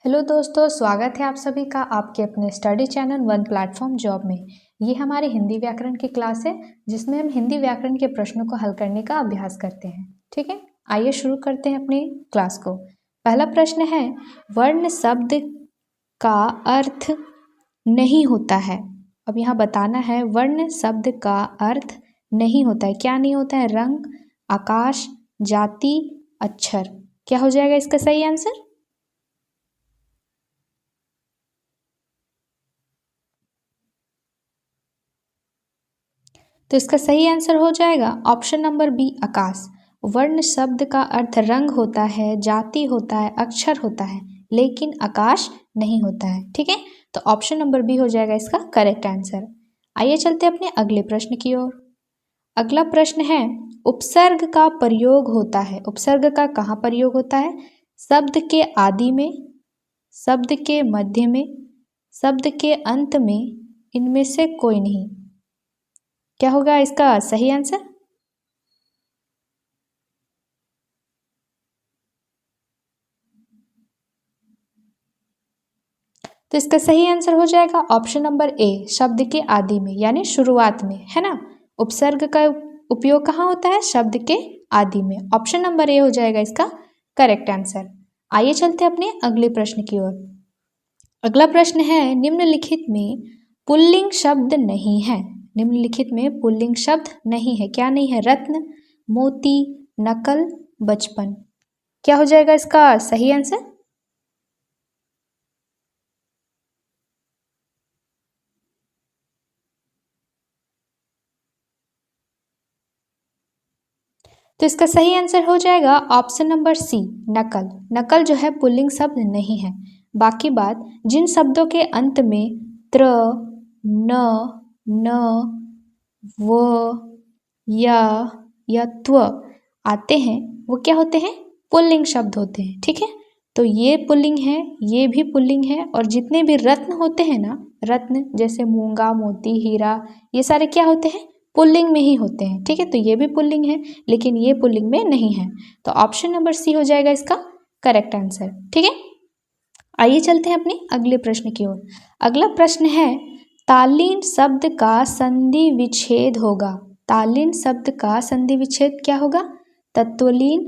Hello दोस्तों, स्वागत है आप सभी का आपके अपने study channel one platform job में। ये हमारी हिंदी व्याकरण की क्लास है जिसमें हम हिंदी व्याकरण के प्रश्नों को हल करने का अभ्यास करते हैं। ठीक है, आइए शुरू करते हैं अपनी क्लास को। पहला प्रश्न है, वर्ण शब्द का अर्थ नहीं होता है। अब यहाँ बताना है वर्ण शब्द का अर्थ नहीं होता है। क्या नहीं होता है? रंग, आकाश, जाति, अक्षर। क्या हो जाएगा इसका सही आंसर? तो इसका सही आंसर हो जाएगा ऑप्शन नंबर बी, आकाश। वर्ण शब्द का अर्थ रंग होता है, जाति होता है, अक्षर होता है, लेकिन आकाश नहीं होता है। ठीक है, तो ऑप्शन नंबर बी हो जाएगा इसका करेक्ट आंसर। आइए चलते अपने अगले प्रश्न की ओर। अगला प्रश्न है, उपसर्ग का प्रयोग होता है। उपसर्ग का कहाँ प्रयोग होता है? शब्द के आदि में, शब्द के मध्य में, शब्द के अंत में, इनमें से कोई नहीं। क्या होगा इसका सही आंसर? तो इसका सही आंसर हो जाएगा ऑप्शन नंबर ए, शब्द के आदि में यानी शुरुआत में, है ना। उपसर्ग का उपयोग कहाँ होता है? शब्द के आदि में। ऑप्शन नंबर ए हो जाएगा इसका करेक्ट आंसर। आइए चलते अपने अगले प्रश्न की ओर। अगला प्रश्न है, निम्नलिखित में पुल्लिंग शब्द नहीं है। निम्नलिखित में पुल्लिंग शब्द नहीं है। क्या नहीं है? रत्न, मोती, नकल, बचपन। क्या हो जाएगा इसका सही आंसर? तो इसका सही आंसर हो जाएगा ऑप्शन नंबर सी, नकल। नकल जो है पुल्लिंग शब्द नहीं है। बाकी बात, जिन शब्दों के अंत में त्र, न, न, व, या त्व आते हैं वो क्या होते हैं? पुल्लिंग शब्द होते हैं। ठीक है, तो ये पुल्लिंग है, ये भी पुल्लिंग है, और जितने भी रत्न होते हैं ना, रत्न जैसे मूंगा, मोती, हीरा, ये सारे क्या होते हैं? पुल्लिंग में ही होते हैं। ठीक है, तो ये भी पुल्लिंग है, लेकिन ये पुल्लिंग में नहीं है। तो ऑप्शन नंबर सी हो जाएगा इसका करेक्ट आंसर। ठीक है, आइए चलते हैं अपने अगले प्रश्न की ओर। अगला प्रश्न है, तालीन शब्द का संधि विच्छेद होगा। तालीन शब्द का संधि विच्छेद क्या होगा? तत्वलीन,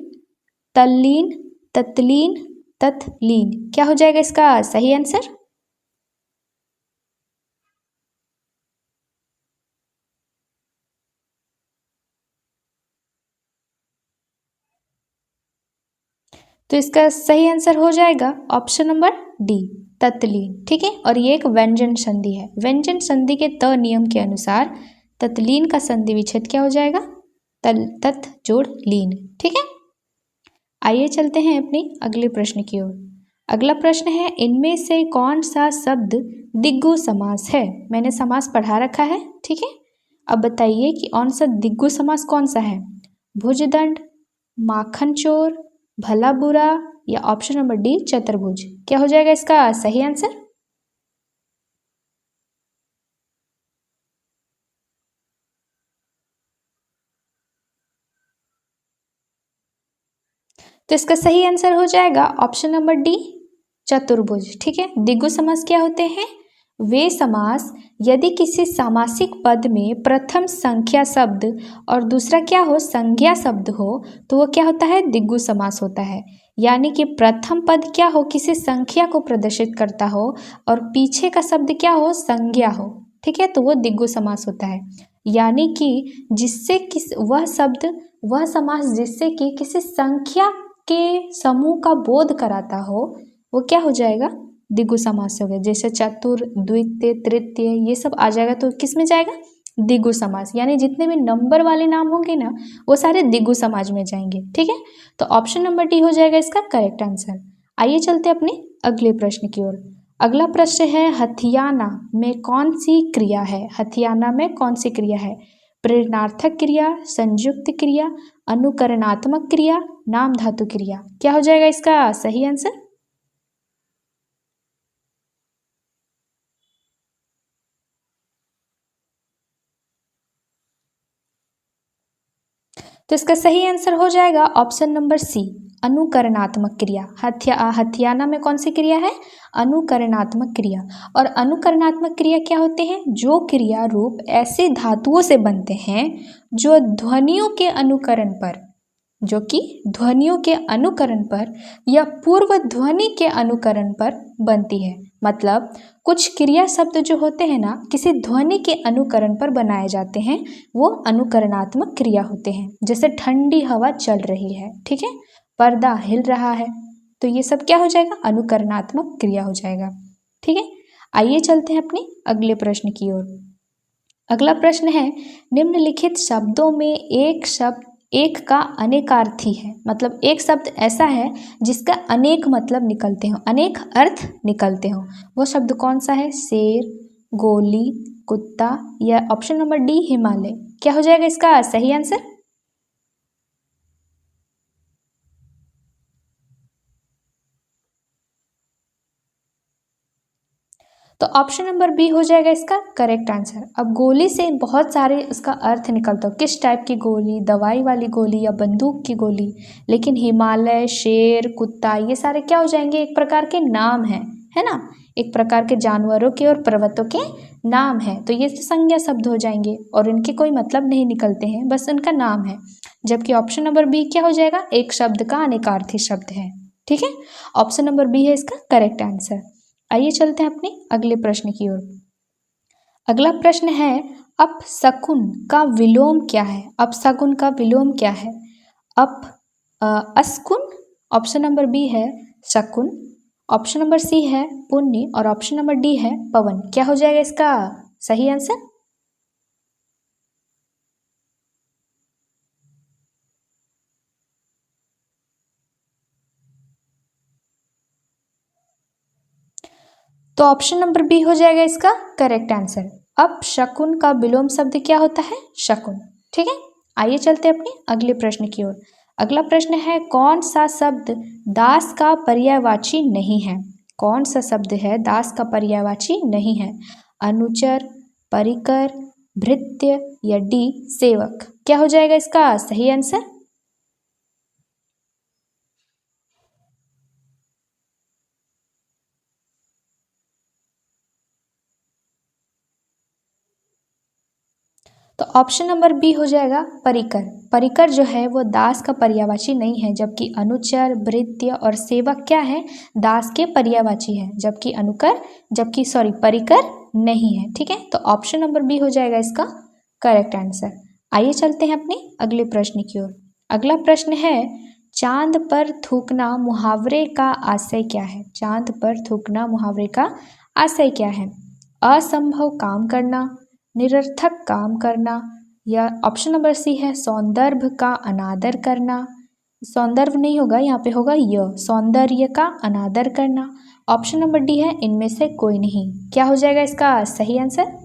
तल्लीन, तत्लीन, तत्लीन। क्या हो जाएगा इसका सही आंसर? तो इसका सही आंसर हो जाएगा ऑप्शन नंबर डी, तत्लीन। ठीक है, और ये एक व्यंजन संधि है। व्यंजन संधि के त नियम के अनुसार तत्लीन का संधि विच्छेद क्या हो जाएगा? तल, तत् जोड़ लीन। ठीक है, आइए चलते हैं अपनी अगले प्रश्न की ओर। अगला प्रश्न है, इनमें से कौन सा शब्द दिग्गु समास है? मैंने समास पढ़ा रखा है। ठीक है, अब बताइए कि कौन सा दिग्गु समास कौन सा है? भुजदंड, माखन चोर, भला बुरा, या ऑप्शन नंबर डी, चतुर्भुज। क्या हो जाएगा इसका सही आंसर? तो इसका सही आंसर हो जाएगा ऑप्शन नंबर डी, चतुर्भुज। ठीक है, दिग्गु समास क्या होते हैं? वे समास यदि किसी सामासिक पद में प्रथम संख्या शब्द और दूसरा क्या हो? संज्ञा शब्द हो, तो वो क्या होता है? दिग्गु समास होता है। यानी कि प्रथम पद क्या हो? किसी संख्या को प्रदर्शित करता हो, और पीछे का शब्द क्या हो? संज्ञा हो। ठीक है, तो वो दिग्गु समास होता है। यानी कि जिससे किस वह शब्द, वह समास जिससे कि किसी संख्या के समूह का बोध कराता हो, वो क्या हो जाएगा? दिगु समास हो गया। जैसे चतुर, द्वितीय, तृतीय, ये सब आ जाएगा तो किस में जाएगा? दिगु समास। यानी जितने भी नंबर वाले नाम होंगे ना, वो सारे दिगु समाज में जाएंगे। ठीक है, तो ऑप्शन नंबर डी हो जाएगा इसका करेक्ट आंसर। आइए चलते अपने अगले प्रश्न की ओर। अगला प्रश्न है, हथियाना में कौन सी क्रिया है? हथियाना में कौन सी क्रिया है? प्रेरणार्थक क्रिया, संयुक्त क्रिया, अनुकरणात्मक क्रिया, नाम धातु क्रिया। क्या हो जाएगा इसका सही आंसर? तो इसका सही आंसर हो जाएगा ऑप्शन नंबर सी, अनुकरणात्मक क्रिया। हथियाना में कौन सी क्रिया है? अनुकरणात्मक क्रिया। और अनुकरणात्मक क्रिया क्या होते हैं? जो क्रिया रूप ऐसे धातुओं से बनते हैं जो ध्वनियों के अनुकरण पर, जो कि ध्वनियों के अनुकरण पर या पूर्व ध्वनि के अनुकरण पर बनती है। मतलब कुछ क्रिया शब्द जो होते हैं ना, किसी ध्वनि के अनुकरण पर बनाए जाते हैं, वो अनुकरणात्मक क्रिया होते हैं। जैसे ठंडी हवा चल रही है, ठीक है, पर्दा हिल रहा है, तो ये सब क्या हो जाएगा? अनुकरणात्मक क्रिया हो जाएगा। ठीक है, आइए चलते हैं अपने अगले प्रश्न की ओर। अगला प्रश्न है, निम्नलिखित शब्दों में एक का अनेकार्थी है। मतलब एक शब्द ऐसा है जिसका अनेक मतलब निकलते हो, अनेक अर्थ निकलते हो, वो शब्द कौन सा है? शेर, गोली, कुत्ता या ऑप्शन नंबर डी हिमालय। क्या हो जाएगा इसका सही आंसर? तो ऑप्शन नंबर बी हो जाएगा इसका करेक्ट आंसर। अब गोली से बहुत सारे इसका अर्थ निकलता हो, किस टाइप की गोली, दवाई वाली गोली या बंदूक की गोली, लेकिन हिमालय, शेर, कुत्ता ये सारे क्या हो जाएंगे? एक प्रकार के नाम हैं, है ना, एक प्रकार के जानवरों के और पर्वतों के नाम है, तो ये संज्ञा शब्द हो जाएंगे और इनके कोई मतलब नहीं निकलते हैं, बस उनका नाम है। जबकि ऑप्शन नंबर बी क्या हो जाएगा? एक शब्द का अनेकार्थी शब्द है। ठीक है, ऑप्शन नंबर बी है इसका करेक्ट आंसर। आइए चलते हैं अपने अगले प्रश्न की ओर। अगला प्रश्न है, अपशकुन का विलोम क्या है? अपशकुन का विलोम क्या है? अस्कुन, ऑप्शन नंबर बी है शकुन, ऑप्शन नंबर सी है पुण्य और ऑप्शन नंबर डी है पवन। क्या हो जाएगा इसका सही आंसर? तो ऑप्शन नंबर बी हो जाएगा इसका करेक्ट आंसर। अपशकुन का विलोम शब्द क्या होता है? शकुन। ठीक है, आइए चलते हैं अपने अगले प्रश्न की ओर। अगला प्रश्न है, कौन सा शब्द दास का पर्यायवाची नहीं है? कौन सा शब्द है दास का पर्यायवाची नहीं है? अनुचर, परिकर, भृत्य या डी सेवक। क्या हो जाएगा इसका सही आंसर? तो ऑप्शन नंबर बी हो जाएगा परिकर। परिकर जो है वो दास का पर्यायवाची नहीं है, जबकि अनुचर, भृत्य और सेवक क्या है? दास के पर्यायवाची है, जबकि परिकर नहीं है। ठीक है, तो ऑप्शन नंबर बी हो जाएगा इसका करेक्ट आंसर। आइए चलते हैं अपने अगले प्रश्न की ओर। अगला प्रश्न है, चांद पर थूकना मुहावरे का आशय क्या है? चांद पर थूकना मुहावरे का आशय क्या है? असंभव काम करना, निरर्थक काम करना या ऑप्शन नंबर सी है सौंदर्भ का अनादर करना। सौंदर्भ नहीं होगा, यहाँ पे होगा सौंदर्य का अनादर करना। ऑप्शन नंबर डी है इनमें से कोई नहीं। क्या हो जाएगा इसका सही आंसर?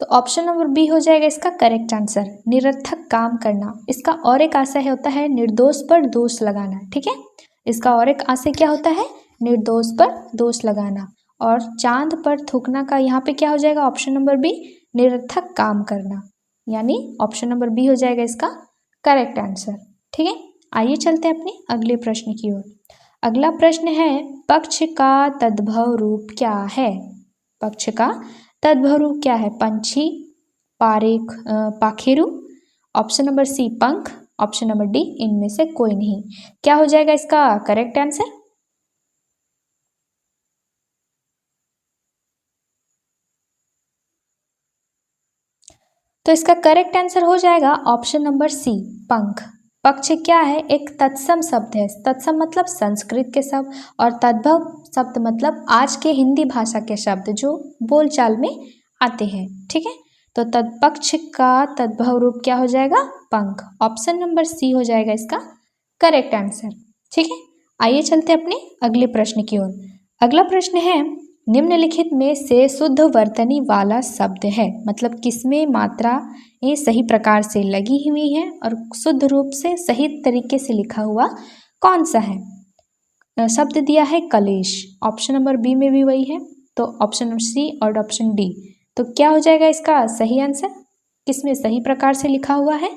तो ऑप्शन नंबर बी हो जाएगा इसका करेक्ट आंसर, निरर्थक काम करना। इसका और एक आशय होता है निर्दोष पर दोष लगाना। ठीक है, इसका और एक आशय क्या होता है? निर्दोष पर दोष लगाना। और चांद पर थूकना का यहाँ पे क्या हो जाएगा? ऑप्शन नंबर बी निरर्थक काम करना, यानी ऑप्शन नंबर बी हो जाएगा इसका करेक्ट आंसर। ठीक है, आइए चलते हैं अपने अगले प्रश्न की ओर। अगला प्रश्न है, पक्ष का तद्भव रूप क्या है? पक्ष का तद्भव रूप क्या है? पंछी, पाखेरु, ऑप्शन नंबर सी पंख, ऑप्शन नंबर डी इनमें से कोई नहीं। क्या हो जाएगा इसका करेक्ट आंसर? तो इसका करेक्ट आंसर हो जाएगा ऑप्शन नंबर सी पंख। पक्ष क्या है? एक तत्सम शब्द है। तत्सम मतलब संस्कृत के शब्द और तद्भव शब्द मतलब आज के हिंदी भाषा के शब्द जो बोलचाल में आते हैं। ठीक है, तो तत्पक्ष का तद्भव रूप क्या हो जाएगा? पंख। ऑप्शन नंबर सी हो जाएगा इसका करेक्ट आंसर। ठीक है, आइए चलते हैं अपने अगले प्रश्न की ओर। अगला प्रश्न है, निम्नलिखित में से शुद्ध वर्तनी वाला शब्द है? मतलब किसमें मात्रा ये सही प्रकार से लगी हुई है और शुद्ध रूप से सही तरीके से लिखा हुआ कौन सा है? शब्द दिया है कलेश, ऑप्शन नंबर बी में भी वही है, तो ऑप्शन नंबर सी और ऑप्शन डी। तो क्या हो जाएगा इसका सही आंसर? किसमें सही प्रकार से लिखा हुआ है?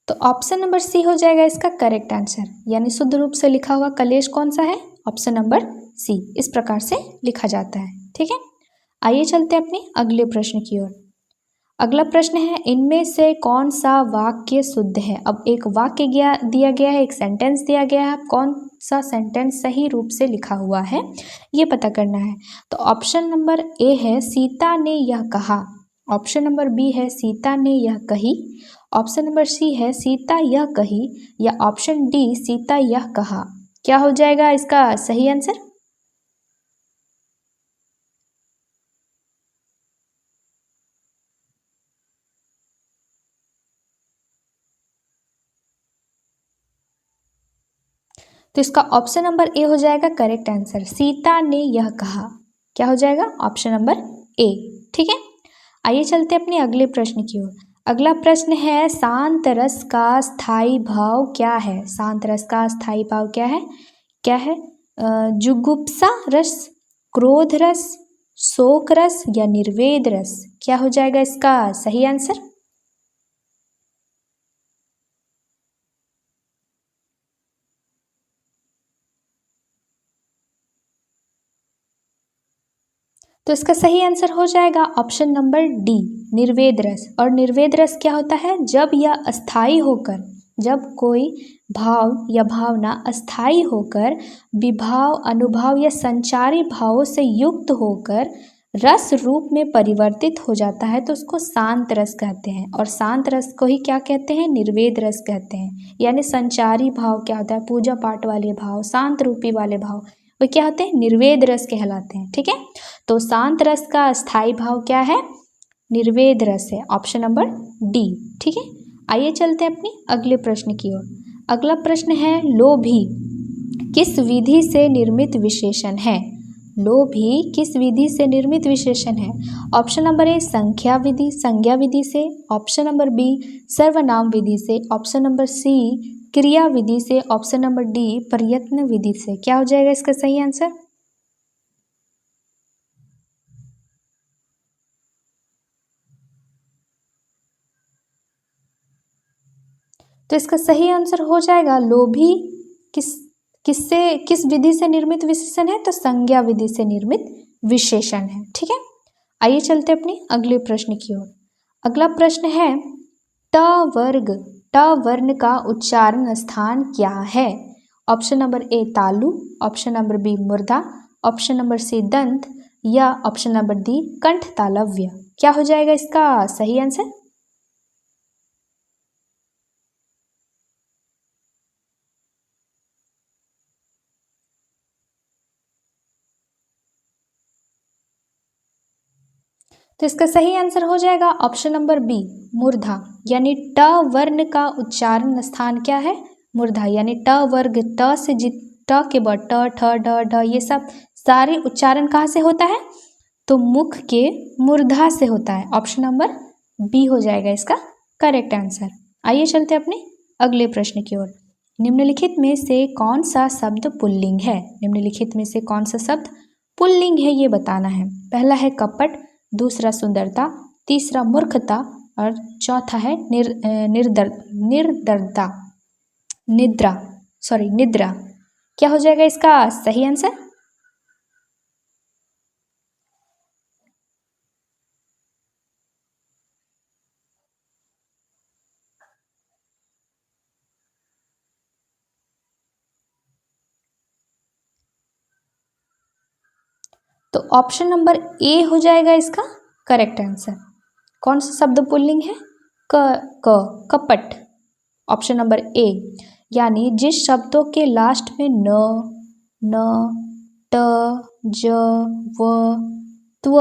तो ऑप्शन नंबर सी हो जाएगा इसका करेक्ट आंसर, यानी शुद्ध रूप से लिखा हुआ कलेश कौन सा है? Option number C. इस प्रकार से लिखा जाता है, ठीक है। आइए चलते हैं अपने अगले प्रश्न की ओर। अगला प्रश्न है, इनमें से कौन सा वाक्य शुद्ध है? अब एक वाक्य दिया गया है, एक सेंटेंस दिया गया है, कौन सा सेंटेंस सही रूप से लिखा हुआ है ये पता करना है। तो ऑप्शन नंबर ए है सीता ने यह कहा, ऑप्शन नंबर बी है सीता ने यह कही, ऑप्शन नंबर सी है सीता यह कही, या ऑप्शन डी सीता यह कहा। क्या हो जाएगा इसका सही आंसर? तो इसका ऑप्शन नंबर ए हो जाएगा करेक्ट आंसर, सीता ने यह कहा। क्या हो जाएगा? ऑप्शन नंबर ए, ठीक है। आइए चलते अपने अगले प्रश्न की ओर। अगला प्रश्न है, शांत रस का स्थायी भाव क्या है? शांत रस का स्थायी भाव क्या है? क्या है? जुगुप्सा रस, क्रोध रस, शोक रस, या निर्वेद रस। क्या हो जाएगा इसका सही आंसर? तो इसका सही आंसर हो जाएगा ऑप्शन नंबर डी, निर्वेद रस। और निर्वेद रस क्या होता है? जब यह अस्थाई होकर, जब कोई भाव या भावना अस्थाई होकर विभाव, अनुभव या संचारी भावों से युक्त होकर रस रूप में परिवर्तित हो जाता है, तो उसको शांत रस कहते हैं। और शांत रस को ही क्या कहते हैं? निर्वेद रस कहते हैं। यानी संचारी भाव क्या होता है? पूजा पाठ वाले भाव, शांत रूपी वाले भाव, वो क्या होते हैं? निर्वेद रस कहलाते हैं, ठीक है। तो शांत रस का स्थायी भाव क्या है? निर्वेद रस है, ऑप्शन नंबर डी, ठीक है। आइए चलते हैं अपने अगले प्रश्न की ओर। अगला प्रश्न है, लोभी किस विधि से निर्मित विशेषण है? लोभी किस विधि से निर्मित विशेषण है? ऑप्शन नंबर ए संख्या विधि, संज्ञा विधि से, ऑप्शन नंबर बी सर्वनाम विधि से, ऑप्शन नंबर सी क्रिया विधि से, ऑप्शन नंबर डी प्रयत्न विधि से। क्या हो जाएगा इसका सही आंसर? तो इसका सही आंसर हो जाएगा लोभी किस विधि से निर्मित विशेषण है? तो संज्ञा विधि से निर्मित विशेषण है, ठीक है। आइए चलते अपने अगले प्रश्न की ओर। अगला प्रश्न है, ट वर्ग, ट वर्ण का उच्चारण स्थान क्या है? ऑप्शन नंबर ए तालु, ऑप्शन नंबर बी मूर्धा, ऑप्शन नंबर सी दंत, या ऑप्शन नंबर डी कंठ तालव्य। क्या हो जाएगा इसका सही आंसर? तो इसका सही आंसर हो जाएगा ऑप्शन नंबर बी मूर्धा, यानी ट वर्ण का उच्चारण स्थान क्या है? मूर्धा, यानी ट वर्ग, ट से ट के बाद ट ठ ड ढ ये सब सारे उच्चारण कहाँ से होता है? तो मुख के मूर्धा से होता है। ऑप्शन नंबर बी हो जाएगा इसका करेक्ट आंसर। आइए चलते अपने अगले प्रश्न की ओर। निम्नलिखित में से कौन सा शब्द पुल्लिंग है? निम्नलिखित में से कौन सा शब्द पुल्लिंग है ये बताना है। पहला है कपट, दूसरा सुंदरता, तीसरा मूर्खता, और चौथा है निर्दरता, निद्रा। क्या हो जाएगा इसका सही आंसर? तो ऑप्शन नंबर ए हो जाएगा इसका करेक्ट आंसर। कौन सा शब्द पुल्लिंग है? कपट, ऑप्शन नंबर ए। यानी जिस शब्दों के लास्ट में न, ट, ज, व, त्व,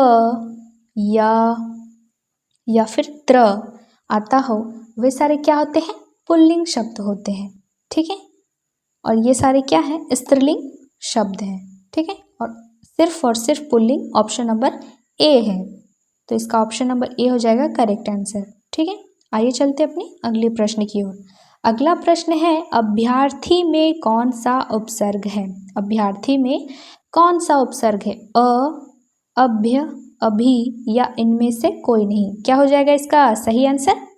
या फिर त्र आता हो, वे सारे क्या होते हैं? पुल्लिंग शब्द होते हैं, ठीक है। और ये सारे क्या हैं? स्त्रीलिंग शब्द हैं, ठीक है। और सिर्फ पुल्लिंग ऑप्शन नंबर ए है, तो इसका ऑप्शन नंबर ए हो जाएगा करेक्ट आंसर। ठीक है, आइए चलते अपने अगले प्रश्न की ओर। अगला प्रश्न है अभ्यर्थी में कौन सा उपसर्ग है? अभ्यर्थी में कौन सा उपसर्ग है? अ, अभ्य, अभी या इनमें से कोई नहीं? क्या हो जाएगा इसका सही आंसर?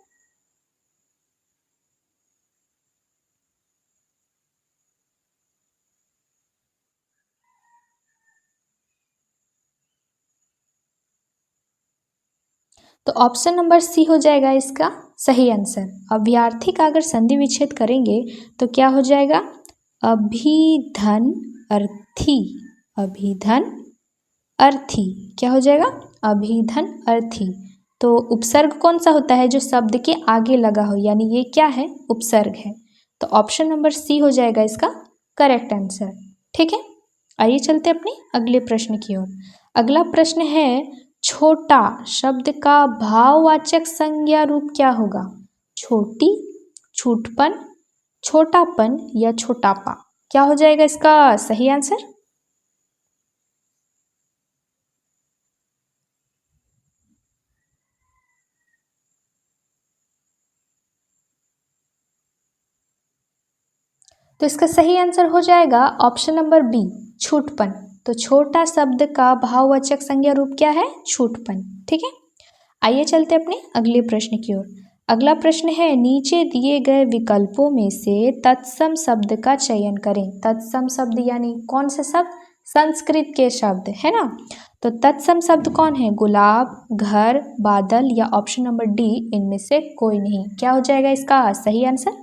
तो ऑप्शन नंबर सी हो जाएगा इसका सही आंसर। अभ्यर्थी का अगर संधि विच्छेद करेंगे तो क्या हो जाएगा? अभिधन अर्थी, अभिधन अर्थी। क्या हो जाएगा? अभिधन अर्थी। तो उपसर्ग कौन सा होता है? जो शब्द के आगे लगा हो, यानी ये क्या है? उपसर्ग है। तो ऑप्शन नंबर सी हो जाएगा इसका करेक्ट आंसर। ठीक है, आइए चलते अपने अगले प्रश्न की ओर। अगला प्रश्न है छोटा शब्द का भाववाचक संज्ञा रूप क्या होगा? छोटी, छूटपन, छोटापन या छोटापा? क्या हो जाएगा इसका सही आंसर? तो इसका सही आंसर हो जाएगा ऑप्शन नंबर बी, छूटपन। तो छोटा शब्द का भाववाचक संज्ञा रूप क्या है? छूटपन। ठीक है, आइए चलते अपने अगले प्रश्न की ओर। अगला प्रश्न है नीचे दिए गए विकल्पों में से तत्सम शब्द का चयन करें। तत्सम शब्द यानी कौन से शब्द? संस्कृत के शब्द, है ना। तो तत्सम शब्द कौन है? गुलाब, घर, बादल या ऑप्शन नंबर डी इनमें से कोई नहीं? क्या हो जाएगा इसका सही आंसर?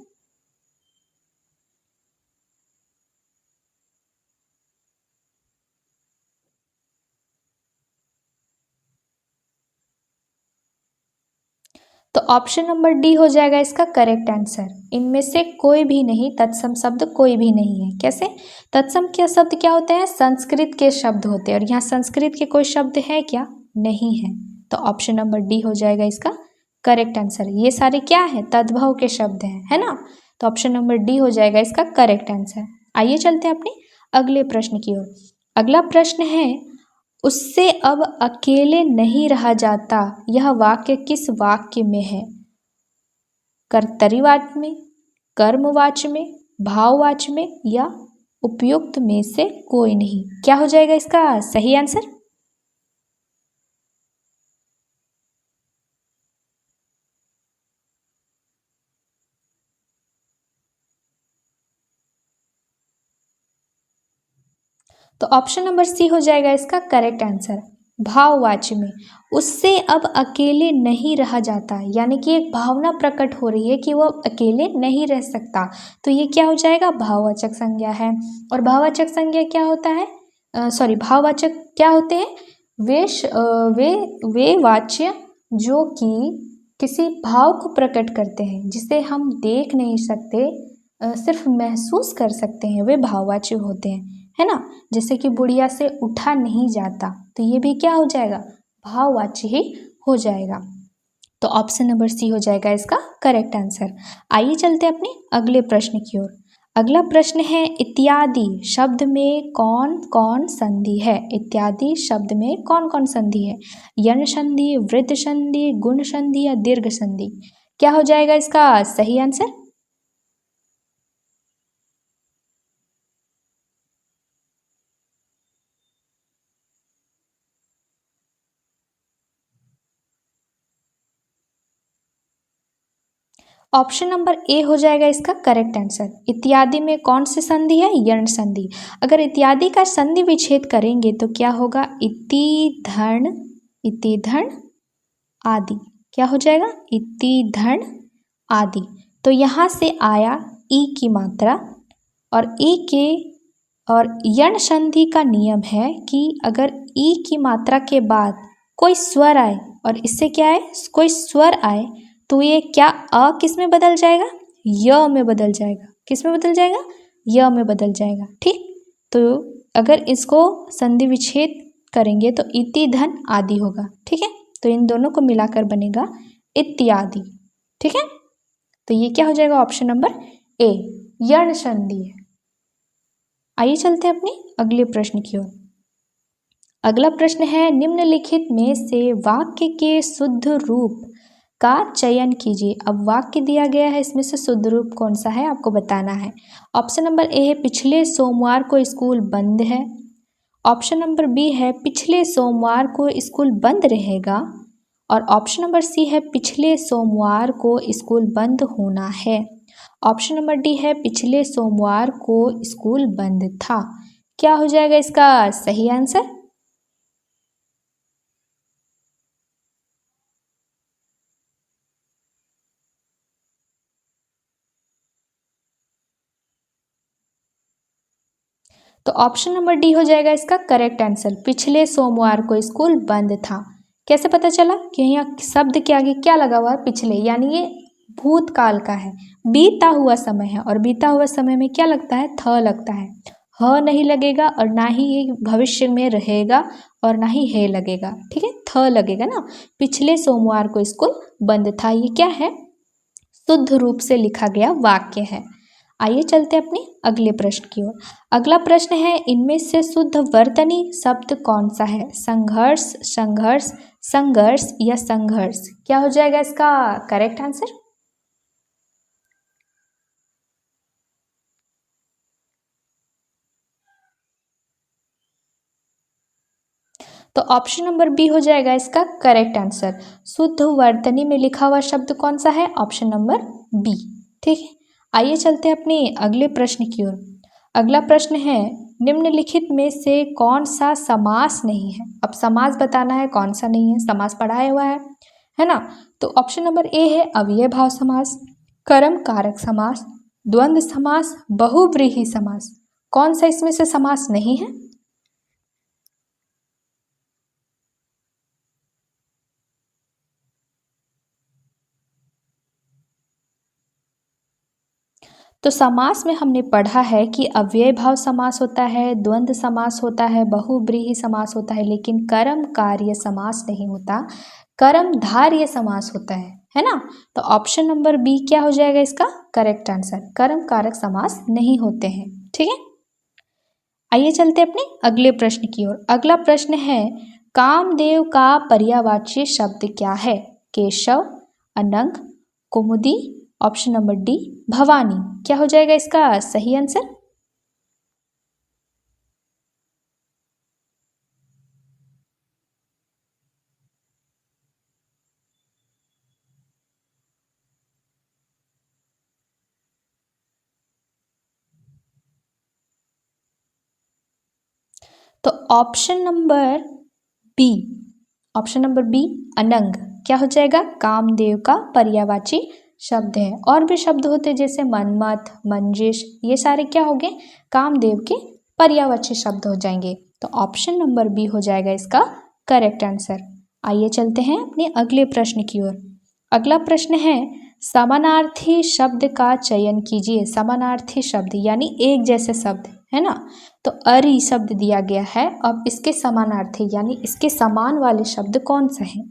तो ऑप्शन नंबर डी हो जाएगा इसका करेक्ट आंसर। इनमें से कोई भी नहीं, तत्सम शब्द कोई भी नहीं है। कैसे? तत्सम के शब्द क्या होते हैं? संस्कृत के शब्द होते हैं, और यहाँ संस्कृत के कोई शब्द है क्या? नहीं है। तो ऑप्शन नंबर डी हो जाएगा इसका करेक्ट आंसर। ये सारे क्या है? तद्भव के शब्द हैं, है ना। तो ऑप्शन नंबर डी हो जाएगा इसका करेक्ट आंसर। आइए चलते हैं अपने अगले प्रश्न की ओर। अगला प्रश्न है उससे अब अकेले नहीं रहा जाता, यह वाक्य किस वाक्य में है? कर्तरीवाच्य में, कर्मवाच्य में, भाववाच्य में या उपयुक्त में से कोई नहीं? क्या हो जाएगा इसका सही आंसर? तो ऑप्शन नंबर सी हो जाएगा इसका करेक्ट आंसर। भाववाच्य में उससे अब अकेले नहीं रहा जाता, यानी कि एक भावना प्रकट हो रही है कि वो अकेले नहीं रह सकता, तो ये क्या हो जाएगा? भाववाचक संज्ञा है। और भाववाचक संज्ञा क्या होता है? सॉरी, भाववाचक क्या होते हैं? वे वाच्य जो कि किसी भाव को प्रकट करते हैं, जिसे हम देख नहीं सकते, सिर्फ महसूस कर सकते हैं, वे भाववाच्य होते हैं, है ना। जैसे कि बुढ़िया से उठा नहीं जाता, तो ये भी क्या हो जाएगा? भाववाच्य ही हो जाएगा। तो ऑप्शन नंबर सी हो जाएगा इसका करेक्ट आंसर। आइए चलते अपने अगले प्रश्न की ओर। अगला प्रश्न है इत्यादि शब्द में कौन कौन संधि है? इत्यादि शब्द में कौन कौन संधि है? यण संधि, वृद्ध संधि, गुण संधि या दीर्घ संधि? क्या हो जाएगा इसका सही आंसर? ऑप्शन नंबर ए हो जाएगा इसका करेक्ट आंसर। इत्यादि में कौन सी संधि है? यण संधि। अगर इत्यादि का संधि विच्छेद करेंगे तो क्या होगा? इति धन, इति धन आदि। क्या हो जाएगा? इति धन आदि। तो यहाँ से आया ई की मात्रा, और ई के और यण संधि का नियम है कि अगर ई की मात्रा के बाद कोई स्वर आए और इससे क्या आए? कोई स्वर आए, तो ये क्या अ किस में बदल जाएगा? य में बदल जाएगा। किस में बदल जाएगा? य में बदल जाएगा। ठीक, तो अगर इसको संधि विच्छेद करेंगे तो इति धन आदि होगा। ठीक है, तो इन दोनों को मिलाकर बनेगा इत्यादि। ठीक है, तो ये क्या हो जाएगा? ऑप्शन नंबर ए, यण संधि है। आइए चलते हैं अपने अगले प्रश्न की ओर। अगला प्रश्न है, निम्नलिखित में से वाक्य के शुद्ध रूप का चयन कीजिए। अब वाक्य दिया गया है, इसमें से शुद्ध रूप कौन सा है आपको बताना है। ऑप्शन नंबर ए है पिछले सोमवार को स्कूल बंद है। ऑप्शन नंबर बी है पिछले सोमवार को स्कूल बंद रहेगा। और ऑप्शन नंबर सी है पिछले सोमवार को स्कूल बंद होना है। ऑप्शन नंबर डी है पिछले सोमवार को स्कूल बंद था। क्या हो जाएगा इसका सही आंसर? तो ऑप्शन नंबर डी हो जाएगा इसका करेक्ट आंसर। पिछले सोमवार को स्कूल बंद था। कैसे पता चला? कि यहाँ शब्द के आगे क्या लगा हुआ है? पिछले, यानी ये भूतकाल का है, बीता हुआ समय है। और बीता हुआ समय में क्या लगता है? थ लगता है। ह नहीं लगेगा और ना ही ये भविष्य में रहेगा और ना ही है लगेगा। ठीक है, थ लगेगा ना। पिछले सोमवार को स्कूल बंद था, ये क्या है? शुद्ध रूप से लिखा गया वाक्य है। आइए चलते अपने अगले प्रश्न की ओर। अगला प्रश्न है, इनमें से शुद्ध वर्तनी शब्द कौन सा है? संघर्ष, संघर्ष, संघर्ष या संघर्ष? क्या हो जाएगा इसका करेक्ट आंसर? तो ऑप्शन नंबर बी हो जाएगा इसका करेक्ट आंसर। शुद्ध वर्तनी में लिखा हुआ शब्द कौन सा है? Option number B. ठीक है, आइए चलते हैं अपने अगले प्रश्न की ओर। अगला प्रश्न है, निम्नलिखित में से कौन सा समास नहीं है? अब समास बताना है कौन सा नहीं है। समास पढ़ाया हुआ है ना। तो ऑप्शन नंबर ए है अव्यय भाव समास, कर्म कारक समास, द्वंद्व समास, बहुव्रीहि समास। कौन सा इसमें से समास नहीं है? तो समास में हमने पढ़ा है कि अव्यय भाव समास होता है, द्वंद्व समास होता है, बहुव्रीहि समास होता है, लेकिन कर्म कार्य समास नहीं होता, कर्मधारय समास होता है ना। तो ऑप्शन नंबर बी क्या हो जाएगा इसका करेक्ट आंसर? कर्म कारक समास नहीं होते हैं। ठीक है, आइए चलते अपने अगले प्रश्न की ओर। अगला प्रश्न है, कामदेव का पर्यायवाची शब्द क्या है? Keshav, Anang, Kumudi, option number D Bhavani. क्या हो जाएगा इसका सही आंसर? तो option number B, option number B Anang क्या हो जाएगा? कामदेव का पर्यायवाची शब्द है। और भी शब्द होते जैसे मनमत, मंजिश, ये सारे क्या हो गए? कामदेव के पर्यायवाची शब्द हो जाएंगे। तो ऑप्शन नंबर बी हो जाएगा इसका करेक्ट आंसर। आइए चलते हैं अपने अगले प्रश्न की ओर। अगला प्रश्न है, समानार्थी शब्द का चयन कीजिए। समानार्थी शब्द यानी एक जैसे शब्द, है ना। तो अरि शब्द दिया गया है। अब इसके समानार्थी यानी इसके समान वाले शब्द कौन से हैं?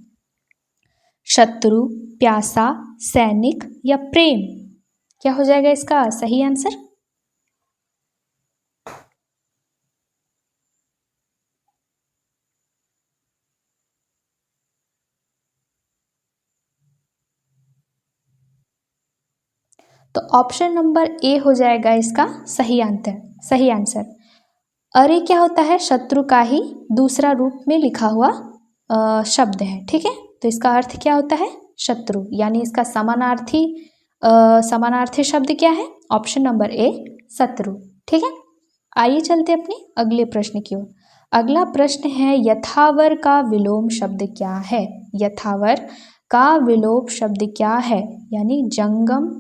शत्रु, प्यासा, सैनिक या प्रेम? क्या हो जाएगा इसका सही आंसर? तो ऑप्शन नंबर ए हो जाएगा इसका सही आंसर। सही आंसर। अरे क्या होता है? शत्रु का ही दूसरा रूप में लिखा हुआ शब्द है। ठीक है, तो इसका अर्थ क्या होता है? शत्रु, यानी इसका समानार्थी समानार्थी शब्द क्या है? ऑप्शन नंबर ए शत्रु। ठीक है, आइए चलते अपने अगले प्रश्न की ओर। अगला प्रश्न है, यथावर का विलोम शब्द क्या है? यथावर का विलोम शब्द क्या है? यानी जंगम,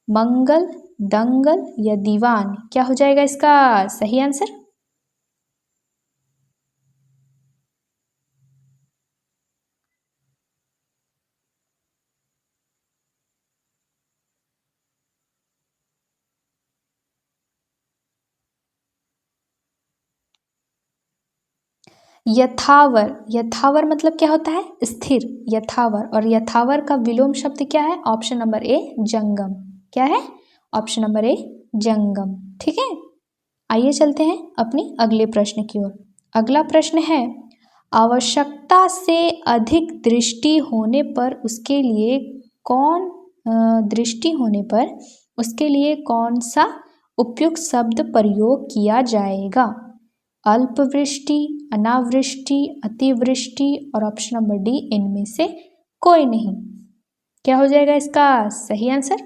मंगल, दंगल या दीवान? क्या हो जाएगा इसका सही आंसर? यथावर, यथावर मतलब क्या होता है? स्थिर, यथावर। और यथावर का विलोम शब्द क्या है? ऑप्शन नंबर ए जंगम। क्या है? ऑप्शन नंबर ए जंगम। ठीक है, आइए चलते हैं अपने अगले प्रश्न की ओर। अगला प्रश्न है, आवश्यकता से अधिक दृष्टि होने पर उसके लिए कौन सा उपयुक्त शब्द प्रयोग किया जाएगा? अल्पवृष्टि, अनावृष्टि, अतिवृष्टि और ऑप्शन नंबर डी इनमें से कोई नहीं। क्या हो जाएगा इसका सही आंसर?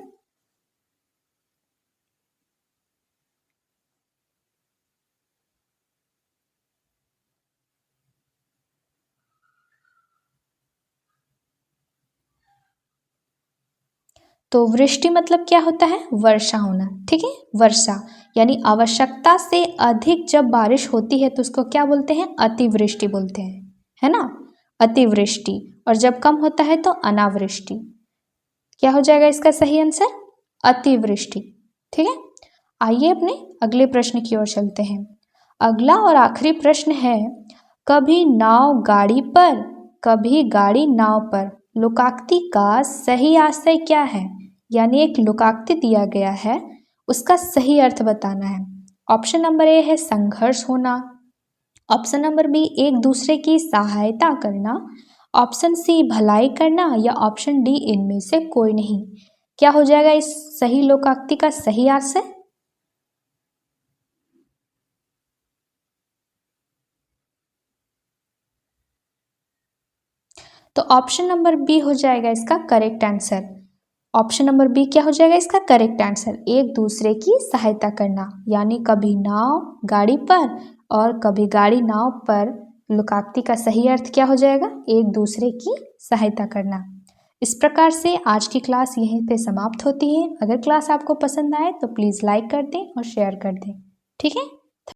तो वृष्टि मतलब क्या होता है? वर्षा होना। ठीक है, वर्षा यानी आवश्यकता से अधिक जब बारिश होती है तो उसको क्या बोलते हैं? अतिवृष्टि बोलते हैं, है ना, अतिवृष्टि। और जब कम होता है तो अनावृष्टि। क्या हो जाएगा इसका सही आंसर? अतिवृष्टि। ठीक है, आइए अपने अगले प्रश्न की ओर चलते हैं। अगला और आखिरी प्रश्न है, कभी नाव गाड़ी पर, कभी गाड़ी नाव पर लोकाक्ति का सही आशय क्या है? यानी एक लोकाक्ति दिया गया है, उसका सही अर्थ बताना है। ऑप्शन नंबर ए है संघर्ष होना, ऑप्शन नंबर बी एक दूसरे की सहायता करना, ऑप्शन सी भलाई करना या ऑप्शन डी इनमें से कोई नहीं। क्या हो जाएगा इस सही लोकाक्ति का सही आशय? तो ऑप्शन नंबर बी हो जाएगा इसका correct answer. Option number B क्या हो जाएगा इसका करेक्ट आंसर? एक दूसरे की सहायता करना, यानी कभी नाव गाड़ी पर और कभी गाड़ी नाव पर। लोकाक्ति का सही अर्थ क्या हो जाएगा? एक दूसरे की सहायता करना। इस प्रकार से आज की क्लास यहीं पे समाप्त होती है। अगर क्लास आपको पसंद आए तो प्लीज़ लाइक कर दें और शेयर कर दें। ठीक है।